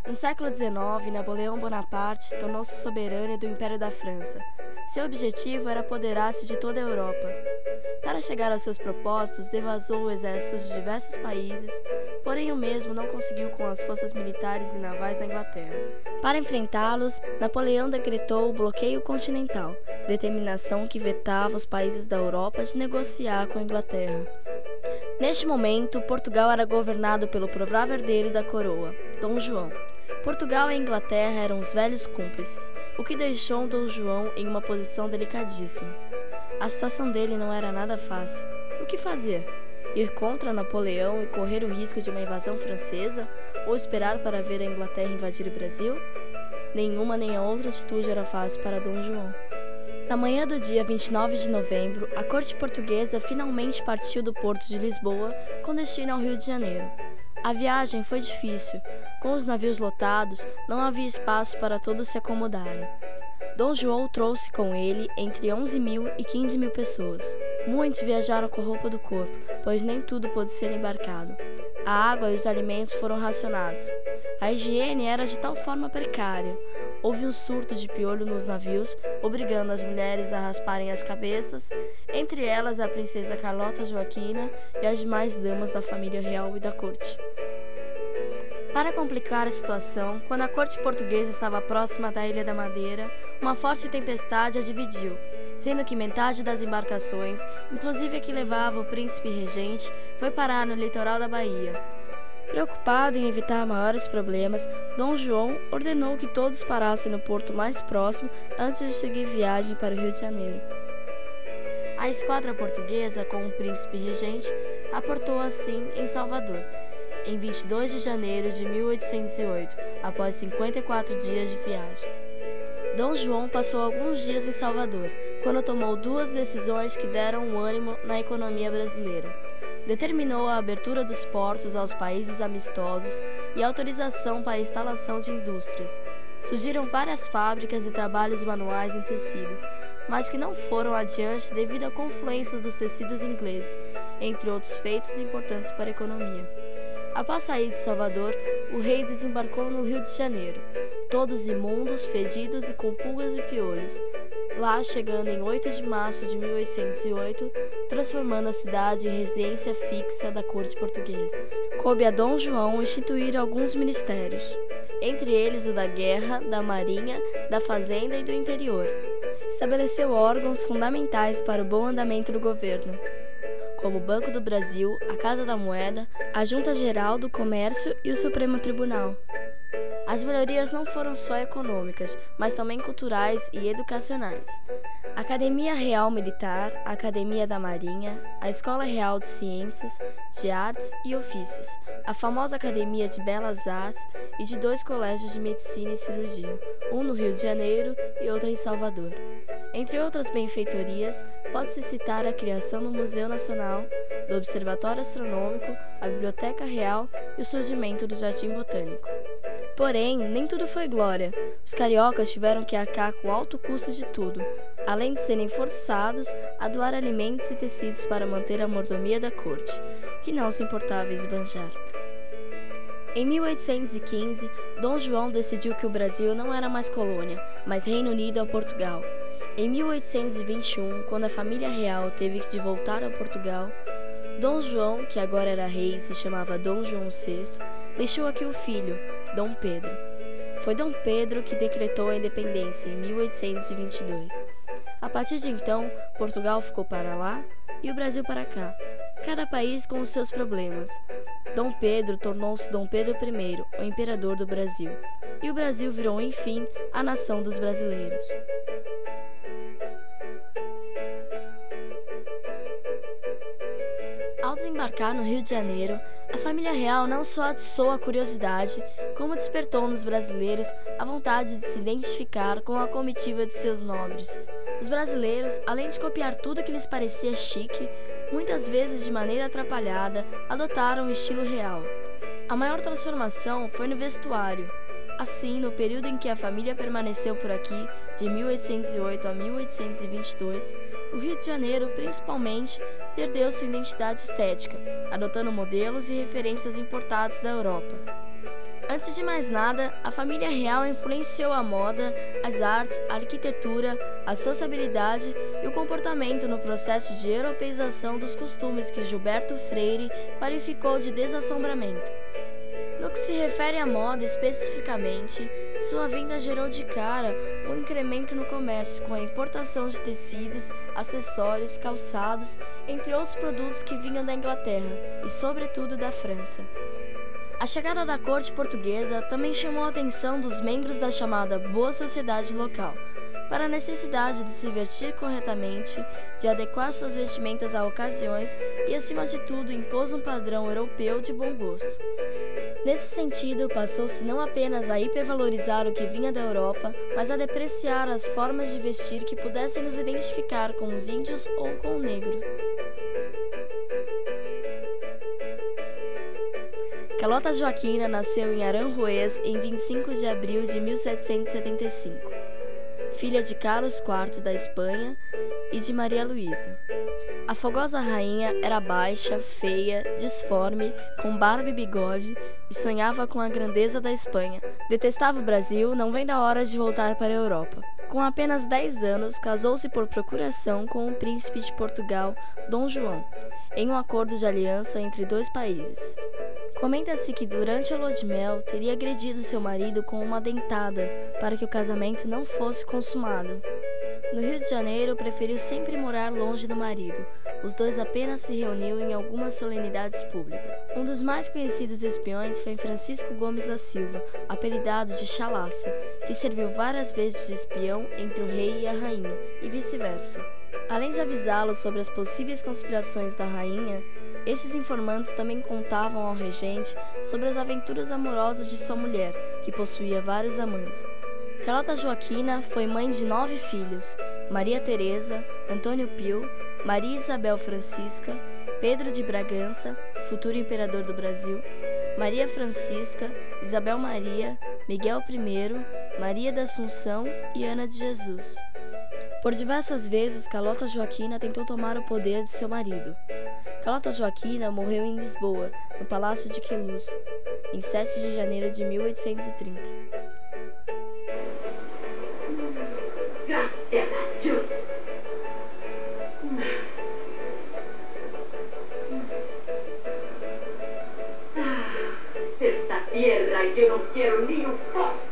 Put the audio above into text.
No século XIX, Napoleão Bonaparte tornou-se soberano do Império da França. Seu objetivo era apoderar-se de toda a Europa. Para chegar aos seus propósitos, devasou exércitos de diversos países, porém o mesmo não conseguiu com as forças militares e navais da Inglaterra. Para enfrentá-los, Napoleão decretou o bloqueio continental, determinação que vetava os países da Europa de negociar com a Inglaterra. Neste momento, Portugal era governado pelo provável herdeiro da coroa, Dom João. Portugal e a Inglaterra eram os velhos cúmplices, o que deixou Dom João em uma posição delicadíssima. A situação dele não era nada fácil. O que fazer? Ir contra Napoleão e correr o risco de uma invasão francesa ou esperar para ver a Inglaterra invadir o Brasil? Nenhuma nem a outra atitude era fácil para Dom João. Na manhã do dia 29 de novembro, a corte portuguesa finalmente partiu do porto de Lisboa com destino ao Rio de Janeiro. A viagem foi difícil. Com os navios lotados, não havia espaço para todos se acomodarem. Dom João trouxe com ele entre 11.000 e 15.000 pessoas. Muitos viajaram com a roupa do corpo, pois nem tudo pôde ser embarcado. A água e os alimentos foram racionados. A higiene era de tal forma precária. Houve um surto de piolho nos navios, obrigando as mulheres a rasparem as cabeças, entre elas a princesa Carlota Joaquina e as demais damas da família real e da corte. Para complicar a situação, quando a corte portuguesa estava próxima da Ilha da Madeira, uma forte tempestade a dividiu, sendo que metade das embarcações, inclusive a que levava o príncipe regente, foi parar no litoral da Bahia. Preocupado em evitar maiores problemas, Dom João ordenou que todos parassem no porto mais próximo antes de seguir viagem para o Rio de Janeiro. A esquadra portuguesa, com o príncipe regente, aportou assim em Salvador, em 22 de janeiro de 1808, após 54 dias de viagem. Dom João passou alguns dias em Salvador, quando tomou duas decisões que deram um ânimo na economia brasileira. Determinou a abertura dos portos aos países amistosos e autorização para a instalação de indústrias. Surgiram várias fábricas e trabalhos manuais em tecido, mas que não foram adiante devido à confluência dos tecidos ingleses, entre outros feitos importantes para a economia. Após sair de Salvador, o rei desembarcou no Rio de Janeiro, todos imundos, fedidos e com pulgas e piolhos. Lá, chegando em 8 de março de 1808, transformando a cidade em residência fixa da corte portuguesa. Coube a Dom João instituir alguns ministérios, entre eles o da guerra, da marinha, da fazenda e do interior. Estabeleceu órgãos fundamentais para o bom andamento do governo, como o Banco do Brasil, a Casa da Moeda, a Junta Geral do Comércio e o Supremo Tribunal. As melhorias não foram só econômicas, mas também culturais e educacionais. A Academia Real Militar, a Academia da Marinha, a Escola Real de Ciências, de Artes e Ofícios, a famosa Academia de Belas Artes e de 2 colégios de Medicina e Cirurgia, um no Rio de Janeiro e outro em Salvador. Entre outras benfeitorias, pode-se citar a criação do Museu Nacional, do Observatório Astronômico, a Biblioteca Real e o surgimento do Jardim Botânico. Porém, nem tudo foi glória. Os cariocas tiveram que arcar com alto custo de tudo, além de serem forçados a doar alimentos e tecidos para manter a mordomia da corte, que não se importava em esbanjar. Em 1815, Dom João decidiu que o Brasil não era mais colônia, mas Reino Unido ao Portugal. Em 1821, quando a família real teve de voltar a Portugal, Dom João, que agora era rei e se chamava Dom João VI, deixou aqui o filho, Dom Pedro. Foi Dom Pedro que decretou a independência em 1822. A partir de então, Portugal ficou para lá e o Brasil para cá, cada país com os seus problemas. Dom Pedro tornou-se Dom Pedro I, o imperador do Brasil, e o Brasil virou, enfim, a nação dos brasileiros. Ao desembarcar no Rio de Janeiro, a família real não só atiçou a curiosidade, como despertou nos brasileiros a vontade de se identificar com a comitiva de seus nobres. Os brasileiros, além de copiar tudo que lhes parecia chique, muitas vezes de maneira atrapalhada, adotaram o estilo real. A maior transformação foi no vestuário. Assim, no período em que a família permaneceu por aqui, de 1808 a 1822, o Rio de Janeiro, principalmente, perdeu sua identidade estética, adotando modelos e referências importados da Europa. Antes de mais nada, a família real influenciou a moda, as artes, a arquitetura, a sociabilidade e o comportamento no processo de europeização dos costumes que Gilberto Freire qualificou de desassombramento. No que se refere à moda especificamente, sua vinda gerou de cara um incremento no comércio com a importação de tecidos, acessórios, calçados, entre outros produtos que vinham da Inglaterra e, sobretudo, da França. A chegada da corte portuguesa também chamou a atenção dos membros da chamada boa sociedade local, para a necessidade de se vestir corretamente, de adequar suas vestimentas a ocasiões e, acima de tudo, impôs um padrão europeu de bom gosto. Nesse sentido, passou-se não apenas a hipervalorizar o que vinha da Europa, mas a depreciar as formas de vestir que pudessem nos identificar com os índios ou com o negro. Carlota Joaquina nasceu em Aranjuez em 25 de abril de 1775, filha de Carlos IV da Espanha e de Maria Luísa. A fogosa rainha era baixa, feia, disforme, com barba e bigode e sonhava com a grandeza da Espanha. Detestava o Brasil, não vendo a hora de voltar para a Europa. Com apenas 10 anos, casou-se por procuração com o príncipe de Portugal, Dom João, em um acordo de aliança entre dois países. Comenta-se que durante a lua de mel teria agredido seu marido com uma dentada para que o casamento não fosse consumado. No Rio de Janeiro, preferiu sempre morar longe do marido. Os dois apenas se reuniam em algumas solenidades públicas. Um dos mais conhecidos espiões foi Francisco Gomes da Silva, apelidado de Chalaça, que serviu várias vezes de espião entre o rei e a rainha, e vice-versa. Além de avisá-lo sobre as possíveis conspirações da rainha, estes informantes também contavam ao regente sobre as aventuras amorosas de sua mulher, que possuía vários amantes. Carlota Joaquina foi mãe de 9 filhos: Maria Teresa, Antônio Pio, Maria Isabel Francisca, Pedro de Bragança, futuro imperador do Brasil, Maria Francisca, Isabel Maria, Miguel I, Maria da Assunção e Ana de Jesus. Por diversas vezes, Carlota Joaquina tentou tomar o poder de seu marido. Carlota Joaquina morreu em Lisboa, no Palácio de Queluz, em 7 de janeiro de 1830. Esta tierra yo no quiero ni un poco.